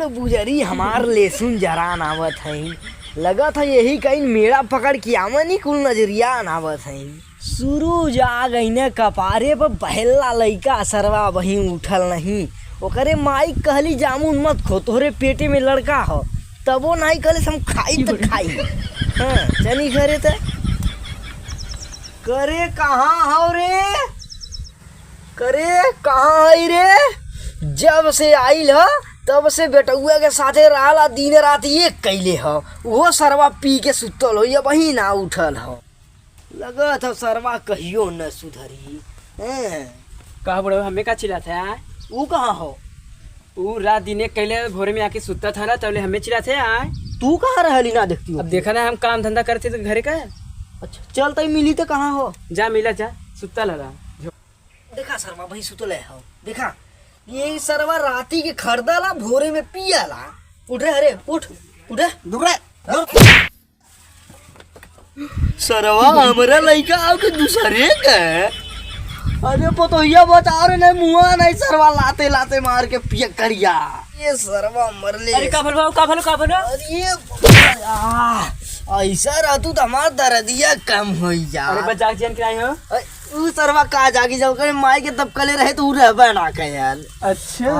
कुल बुजरी हमार लेसुन जरान आवत है। लगा था यही कहीं मेरा पकड़ के आमनी कुल नजरिया नावत है। सूरज आ गई ने कपारे पर पहला लइका सरवा वहीं उठल नहीं। ओकरे माई कहली जामुन मत खो, तोहरे पेटे में लड़का हो। तबो नहीं कहले हम खाई तो खाई। हाँ चली घरे त करे कहाँ हो रे, करे कहाँ है रे। जब से आइल ह तब से बेटुआ के साथे रहला, दिन रात एक कैले ह। वो सरवा पी के सुतल हो, वही ना उठल हो। लगा था सरवा कहियो न सुधरी। कहा बड़ो हमें का चिल्ला था? वो कहाँ हो? वो रात दिन एक कैले भोरे में आके सुता था ना, तब हमें चिल्ला थे आए। तू कहाँ रहली ना देखती हो? अब देखा ना हम काम धंधा करते तो घरे का। अच्छा चल तई मिली तो कहाँ हो? जा मिला जा सुता लगा। देखा सरवा वही सुतले हो। देखा ये सरवा राती के खरदला भोरे में पियाला। उठ रे, अरे उठ उठ दुगड़े। सरवा हमरा लइका आउ के दूसरे के। अरे पतोहिया बचा रे, नहीं मुआ नहीं सरवा लाते लाते मार के पिया करिया। ये सरवा मरले। अरे का भलो का भलो का भलो। अरे ऐसा रहतू तो हमार दर्दिया कम हो जा। अरे बचा जन के आए हो। ऊ सरवा का जागी जाओ करे माई के तब कले रहे तो ऊ रहबा ना के यार। अच्छा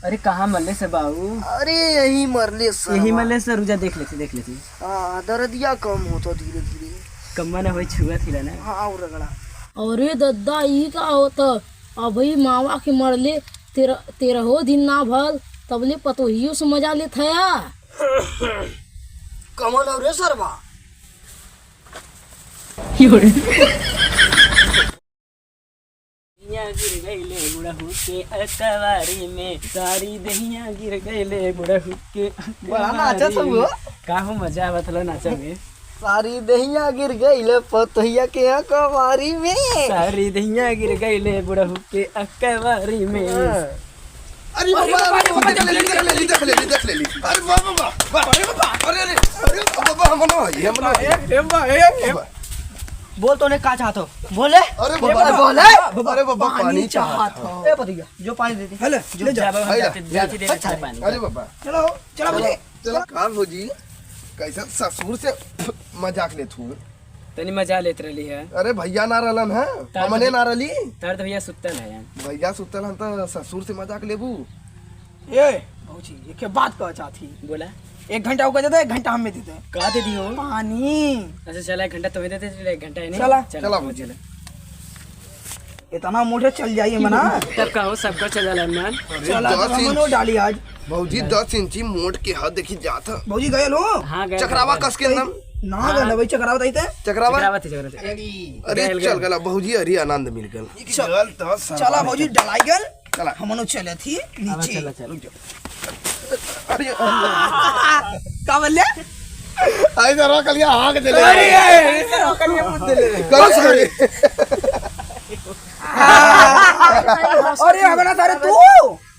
अरे कहाँ मरले से बाबू? अरे यही मरले सर, यही मरले से। रुजा देख लेते। हाँ दर्दिया कम होता धीरे धीरे। कम्मा ना होई छुआ थी ना। हाँ और रगड़ा। अरे दद्दा ई का होता अभी मावा के मरले तेरहो दिन ना भल, तबले पतोहियो से मजा ले थया। कमल और सरवा गिर गईले बुढ़हू के अकवारी में, सारी दहिया गिर गईले बुढ़हू के। बड़ा नाचा सब हो। काहू मजा आवत लो नाचा में। सारी दहिया गिर गईले पतोहिया के अकवारी में। सारी दहिया गिर गईले बुढ़हू के अकवारी में। अरे बाबा देख ले ली। अरे बाबा अरे हमनो बोल तो ने का चाहत हो? बोले अरे बाबा पानी चाहत हो। ए पतोहिया जो पानी दे दे। हेले जो जाबा हम जाते दे पानी। अरे बाबा चलो बोले। चलो का भौजी कैसा ससुर से मजाक ले थू। तनी मजा लेत रही है। अरे भैया ना रहलन है, हमने ना रहली। तार तो भैया सुतल है यार। भैया सुतल हम तो ससुर से मजाक लेबू। ए भौजी ये के बात कह चाहती? बोला 1 घंटा होगा देते, 1 घंटा हमें देते। का दे दियो पानी। अच्छा चला 1 घंटा तुम्हें देते, चला 1 घंटा है नहीं। चला भौजी। इतना मोटे चल जाइए मना। तब कहो सबका चला मन। चला तो हमनो डाली आज। भौजी 10 इंची मोट के हाथ देखी जात। भौजी गए लो। हाँ गए। चक्रावा कस के नाम ना गए भाई चकरावत आइते। चक्रावा चक्रावती। अरे चल गला भौजी। अरे आनंद मिल गल। चल तो चला भौजी डलाई गल। चला हमनो चले थी नीचे। चला अरे का बोले? आई जरा कलिया हां के चले। अरे कलिया मुद्द ले। कल सारे अरे अगना तारे तू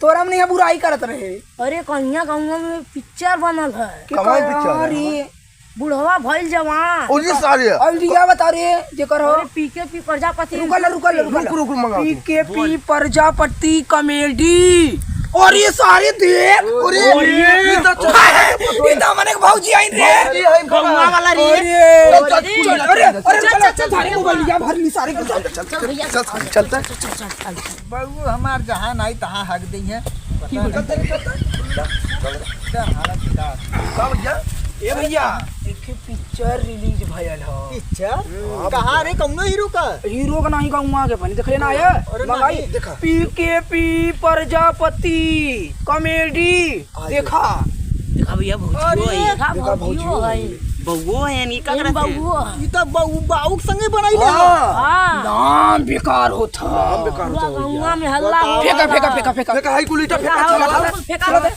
तोरा में नहीं बुराई करत रहे। अरे कन्या गंगा में पिक्चर बनल है। कमाई पिक्चर है। अरे बुढ़वा भइल जवान। ओली सारे और लिया बता रे जेकर हो। अरे पीके पी प्रजापति। रुक मंगाओ। पीकेपी प्रजापति कॉमेडी। और ये सारे देख। अरे ये तो मने भौजी आई रे। गंगा वाला रे। अरे चल थारे मोबाइल लिया भर ली सारे को। चलता बहू हमार जहाँ नहीं तहाँ हक दी है। ए भैया एक पिक्चर रिलीज भयल हो। पिक्चर कहाँ रे? कौन हीरो का? हीरो का नहीं कहूँगा के पानी देख लेना है। मंगाई पीकेपी प्रजापति कॉमेडी। देखा देखा भैया देखा भौजियो है। बउओ है यानी का करत है? बउओ ई तो बाऊ संगे बनाई ले। हां नाम बेकार होता। पूरा गंगा में हल्ला हो। फेंका हाई कुलीटा चला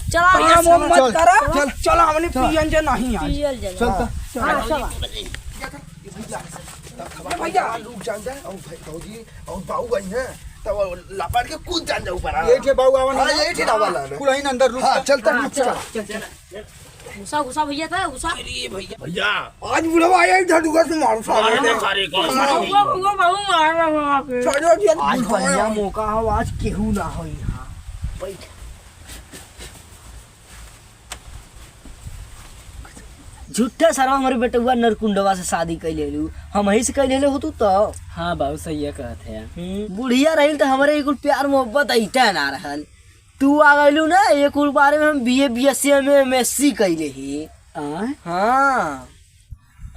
चला मत करा। चल हमने पियन जे नहीं आज। पियल जल। चल भैया लोग जान जाए और भौजी और बाऊ गई है तब लपट के कूद जान जाऊ पर। ये के बाऊ आवन हां यही ठीक वाला है। कुल ही अंदर हां चलता चल गुस्सा भैया था गुस्सा। अरे भैया आज बुढ़वा आया इधर दुगर से मारो सारे को। वो बाबू मार रहा है। चलो जी आज बढ़िया मौका हो, आज केहू ना हो यहाँ। बैठ झूठा सारा हमारे बेटुआ नरकुंडवा से शादी कैले लू हम ही से कैले हो तू तो हाँ बाबू सही है कहते हैं। बुढ़िया रही तो हमारे एक प्यार मोहब्बत ऐटा ना रहल। तू आ गइलू ना एक बारे में हम BA BSc में MSc कैले ही। हाँ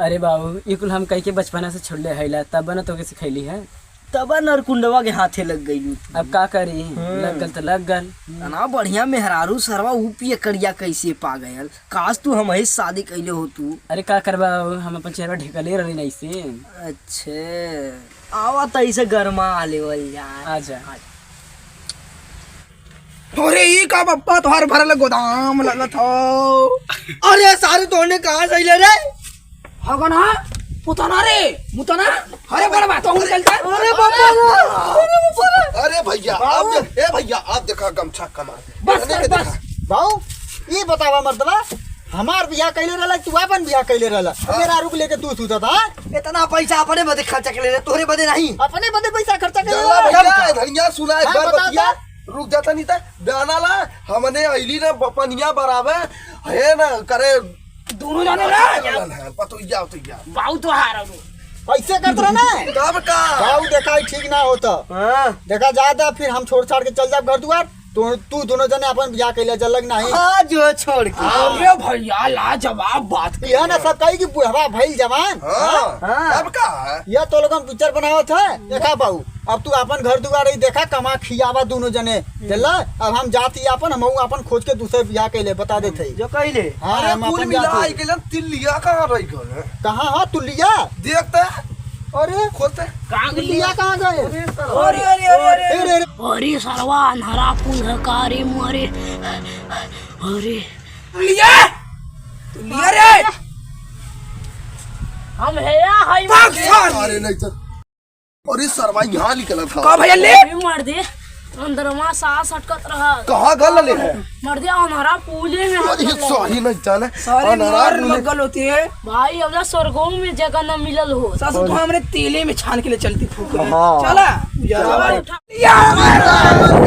अरे बाबू ये कुल हम कह के बचपना से छोड़ले हैला तब न तो के सिखैली है। तब नरकुंडवा के हाथे लग गई। अब का करी लग गल तो लग गल। ना बढ़िया मेहरारू सरवा ऊपिए करिया कैसे पा गयल। काश तू हम ही शादी कैले हो तू। अरे का करबा हम अपन चेहरा ढकले रही नहीं से। अच्छे आवा तैसे गरमा लेवल जाए। आजा अरे ये का पप्पा तोहार भरल गोदाम लगत हो। अरे सारे तोड़ने कहाँ से ले रे? हगना पुतना रे मुतना। अरे बड़ा तो हूं चलता। अरे बाबा अरे भैया आप ए भैया आप देखा गमछा कमाल बस बाऊ ये बतावा मर्दवा हमार बियाह कैले रहला तू अपन बियाह कैले रहला मेरा रुक लेके तू सुता था। इतना पैसा अपने बदे खर्चा कर ले तोरे बदे नहीं। अपने बदे पैसा खर्चा चला कैले भैया धनिया सुना एक हाँ, बार बता बतिया रुक जाता नहीं था गाना ला हमने अइली ना पनिया बराबर है ना करे दोनों जाने रे पतोइया बाबू तो हार ऐसे करत रहा ना कब का बाऊ देखा ठीक ना होता। देखा ज्यादा फिर हम छोड़ छाड़ के चल जाब घर दुआर तू दोनों जने अपन बियाह कैले जलग नहीं। हाँ जो छोड़ के अरे भैया लाजवाब बात यह ना सब कही कि बुढ़वा भइल जवान। कब का यह तो लोगन पिक्चर बनावत है देखा बाऊ अब तू अपन घर दुआर ही देखा कमा खियावा दोनों जने चला। अब हम जाती अपन हम अपन खोज के दूसरे बियाह कैले बता देते जो कैले। हाँ अरे हम कुल अपन मिला जाते आई के तिल्लिया कहाँ रही गए कहाँ हाँ तू लिया देखते अरे खोलते तू लिया कहाँ गए अरे अरे अरे अरे अरे सरवा अन्हरा पुनः कारे मारे। अरे लिया रे हम हेया हाई अरे नहीं तो अरे सरवा यहाँ निकला था का भैया ले मर दे अंदरमा सांस अटकत रहा। कहाँ गल ले है मर दे अन्हरा पूले में हाथ ये लगा। सही नहीं जाने सारे अनहरा मार बोले- लगल होती है। भाई अब स्वर्गों में जगह न मिलल हो। सासू तो हमरे तेले में छान के ले चलती फूक हाँ। चला चलो उठा। या